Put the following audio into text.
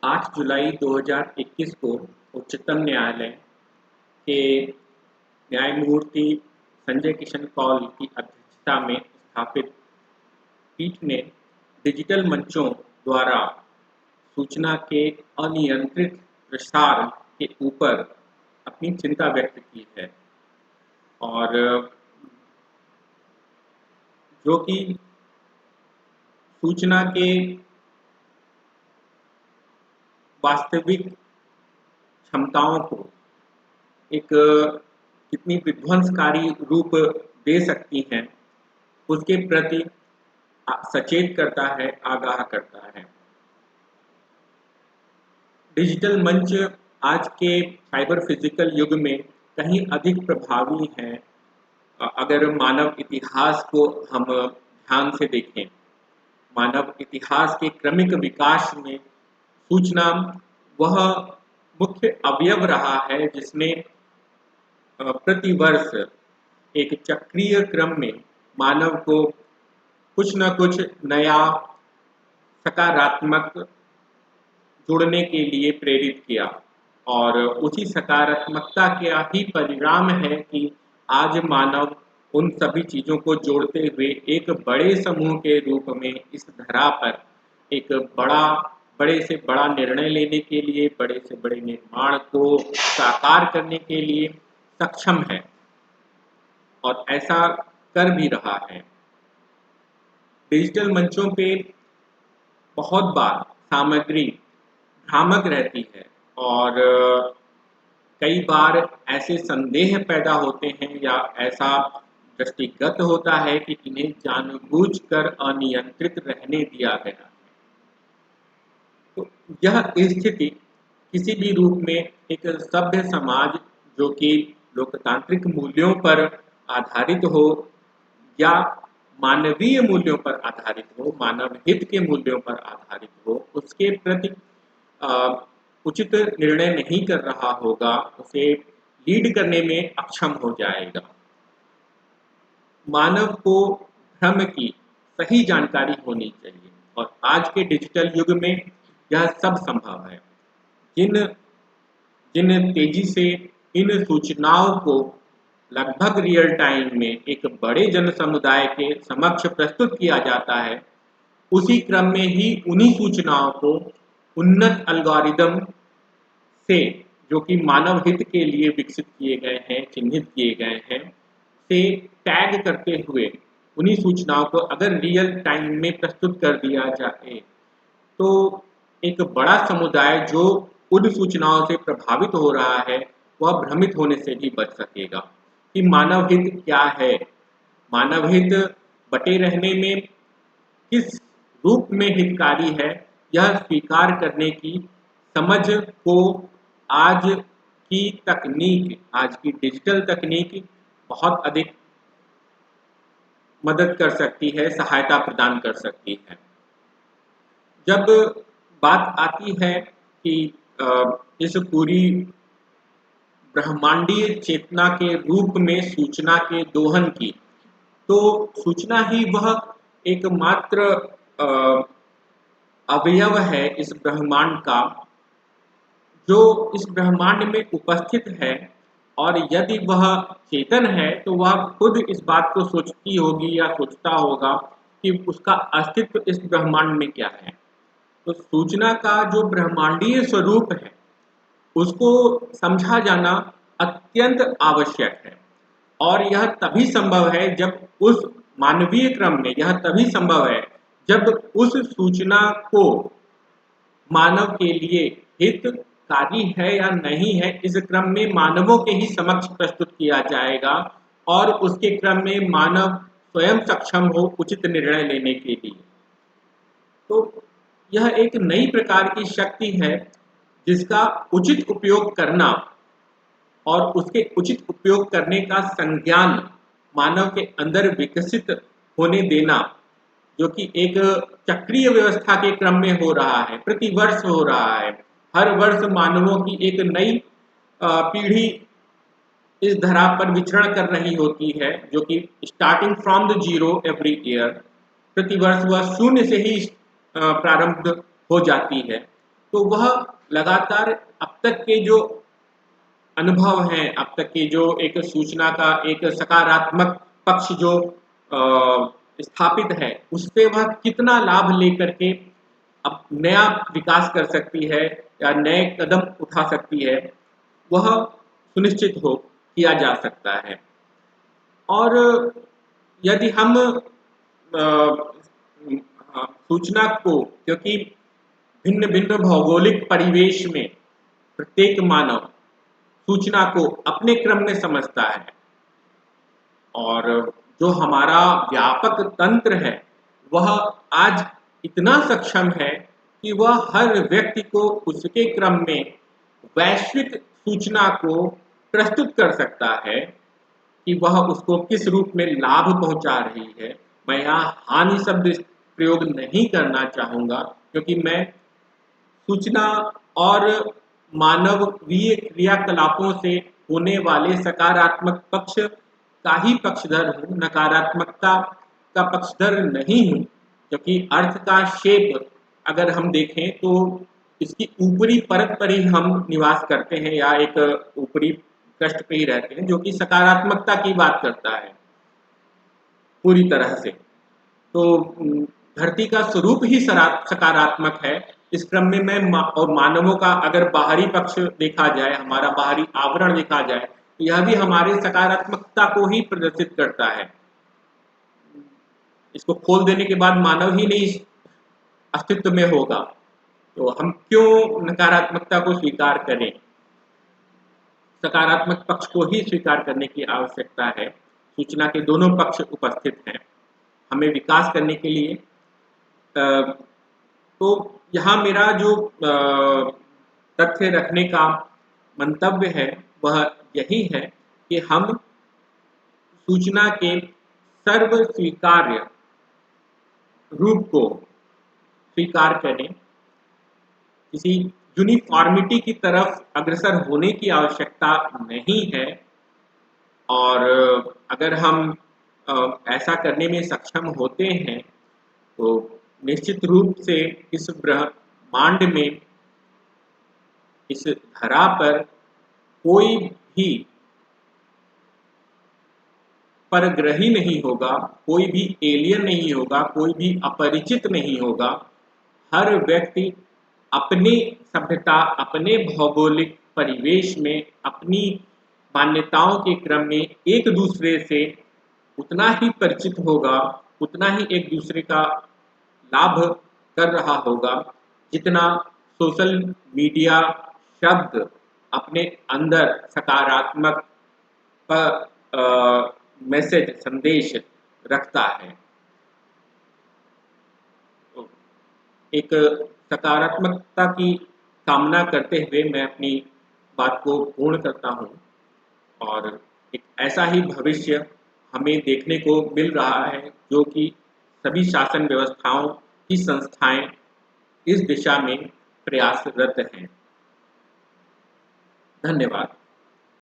8 जुलाई 2021 को उच्चतम न्यायालय के न्यायमूर्ति संजय किशन कौल की अध्यक्षता में स्थापित पीठ ने डिजिटल मंचों द्वारा सूचना के अनियंत्रित प्रसार के ऊपर अपनी चिंता व्यक्त की है और जो कि सूचना के वास्तविक क्षमताओं को एक कितनी विध्वंसकारी रूप दे सकती हैं उसके प्रति सचेत करता है, आगाह करता है। डिजिटल मंच आज के साइबर फिजिकल युग में कहीं अधिक प्रभावी हैं अगर मानव इतिहास को हम ध्यान से देखें। मानव इतिहास के क्रमिक विकास में सूचना वह मुख्य अवयव रहा है जिसने प्रतिवर्ष एक चक्रीय क्रम में मानव को कुछ न कुछ नया सकारात्मक जुड़ने के लिए प्रेरित किया और उसी सकारात्मकता का ही परिणाम है कि आज मानव उन सभी चीज़ों को जोड़ते हुए एक बड़े समूह के रूप में इस धरा पर एक बड़े से बड़ा निर्णय लेने के लिए, बड़े से बड़े निर्माण को साकार करने के लिए सक्षम है और ऐसा कर भी रहा है। डिजिटल मंचों पे बहुत बार सामग्री भ्रामक रहती है और कई बार ऐसे संदेह पैदा होते हैं या ऐसा दृष्टिगत होता है कि इन्हें जानबूझकर अनियंत्रित रहने दिया गया है। तो यह स्थिति किसी भी रूप में एक सभ्य समाज जो कि लोकतांत्रिक मूल्यों पर आधारित हो या मानवीय मूल्यों पर आधारित हो, मानव हित के मूल्यों पर आधारित हो, उसके प्रति उचित निर्णय नहीं कर रहा होगा, उसे लीड करने में अक्षम हो जाएगा। मानव को भ्रम की सही जानकारी होनी चाहिए और आज के डिजिटल युग में यह सब संभव है। जिन तेजी से इन सूचनाओं को लगभग रियल टाइम में एक बड़े जन समुदाय के समक्ष प्रस्तुत किया जाता है, उसी क्रम में ही उन्हीं सूचनाओं को उन्नत एल्गोरिदम से जो कि मानव हित के लिए विकसित किए गए हैं, चिन्हित किए गए हैं, से टैग करते हुए उन्हीं सूचनाओं को अगर रियल टाइम में प्रस्तुत कर दिया जाए तो एक बड़ा समुदाय जो उन सूचनाओं से प्रभावित हो रहा है वह भ्रमित होने से भी बच सकेगा कि मानव हित क्या है, मानव हित बटे रहने में किस रूप में हितकारी है, यह स्वीकार करने की समझ को आज की तकनीक, आज की डिजिटल तकनीक बहुत अधिक मदद कर सकती है, सहायता प्रदान कर सकती है। जब बात आती है कि इस पूरी ब्रह्मांडीय चेतना के रूप में सूचना के दोहन की, तो सूचना ही वह एकमात्र अवयव है इस ब्रह्मांड का जो इस ब्रह्मांड में उपस्थित है और यदि वह चेतन है तो वह खुद इस बात को सोचती होगी या सोचता होगा कि उसका अस्तित्व इस ब्रह्मांड में क्या है। तो सूचना का जो ब्रह्मांडीय स्वरूप है उसको समझा जाना अत्यंत आवश्यक है और यह तभी संभव है जब उस मानवीय क्रम में, यह तभी संभव है जब उस सूचना को मानव के लिए हितकारी है या नहीं है इस क्रम में मानवों के ही समक्ष प्रस्तुत किया जाएगा और उसके क्रम में मानव स्वयं सक्षम हो उचित निर्णय लेने के लिए। तो यह एक नई प्रकार की शक्ति है जिसका उचित उपयोग करना और उसके उचित उपयोग करने का संज्ञान मानव के अंदर विकसित होने देना, जो कि एक चक्रीय व्यवस्था के क्रम में हो रहा है, प्रतिवर्ष हो रहा है। हर वर्ष मानवों की एक नई पीढ़ी इस धरा पर विचरण कर रही होती है जो कि starting from the zero every year, प्रतिवर्ष वह शून्य से ही प्रारंभ हो जाती है तो वह लगातार अब तक के जो अनुभव हैं, अब तक की जो एक सूचना का एक सकारात्मक पक्ष जो स्थापित है, उससे वह कितना लाभ लेकर के अब नया विकास कर सकती है या नए कदम उठा सकती है, वह सुनिश्चित हो किया जा सकता है। और यदि हम सूचना को, क्योंकि भिन्न भिन्न भौगोलिक परिवेश में प्रत्येक मानव सूचना को अपने क्रम में समझता है, और जो हमारा व्यापक तंत्र है वह आज इतना सक्षम है कि वह हर व्यक्ति को उसके क्रम में वैश्विक सूचना को प्रस्तुत कर सकता है कि वह उसको किस रूप में लाभ पहुंचा रही है। मैं यहाँ हानि शब्द प्रयोग नहीं करना चाहूँगा, क्योंकि मैं सूचना और मानवीय क्रियाकलापों से होने वाले सकारात्मक पक्ष का ही पक्षधर हूँ, नकारात्मकता का पक्षधर नहीं हूँ। क्योंकि अर्थ का शेप अगर हम देखें तो इसकी ऊपरी परत पर ही हम निवास करते हैं या एक ऊपरी पृष्ठ पे ही रहते हैं, जो कि सकारात्मकता की बात करता है पूरी तरह से। तो धरती का स्वरूप ही सकारात्मक है। इस क्रम में मैं और मानवों का अगर बाहरी पक्ष देखा जाए, हमारा बाहरी आवरण देखा जाए, तो यह भी हमारे सकारात्मकता को ही प्रदर्शित करता है। इसको खोल देने के बाद मानव ही नहीं अस्तित्व में होगा, तो हम क्यों नकारात्मकता को स्वीकार करें? सकारात्मक पक्ष को ही स्वीकार करने की आवश्यकता है। सूचना के दोनों पक्ष उपस्थित हैं हमें विकास करने के लिए। तो यहाँ मेरा जो तथ्य रखने का मंतव्य है वह यही है कि हम सूचना के सर्व स्वीकार्य रूप को स्वीकार करें। किसी यूनिफॉर्मिटी की तरफ अग्रसर होने की आवश्यकता नहीं है, और अगर हम ऐसा करने में सक्षम होते हैं तो निश्चित रूप से इस ब्रह्मांड में, इस धरा पर कोई भी परग्रही नहीं होगा, कोई भी एलियन नहीं होगा, कोई भी अपरिचित नहीं होगा। हर व्यक्ति अपनी सभ्यता, अपने भौगोलिक परिवेश में, अपनी मान्यताओं के क्रम में एक दूसरे से उतना ही परिचित होगा, उतना ही एक दूसरे का लाभ कर रहा होगा, जितना सोशल मीडिया शब्द अपने अंदर सकारात्मक मैसेज, संदेश रखता है। तो एक सकारात्मकता की कामना करते हुए मैं अपनी बात को पूर्ण करता हूँ, और एक ऐसा ही भविष्य हमें देखने को मिल रहा है जो कि सभी शासन व्यवस्थाओं की संस्थाएं इस दिशा में प्रयासरत हैं। धन्यवाद।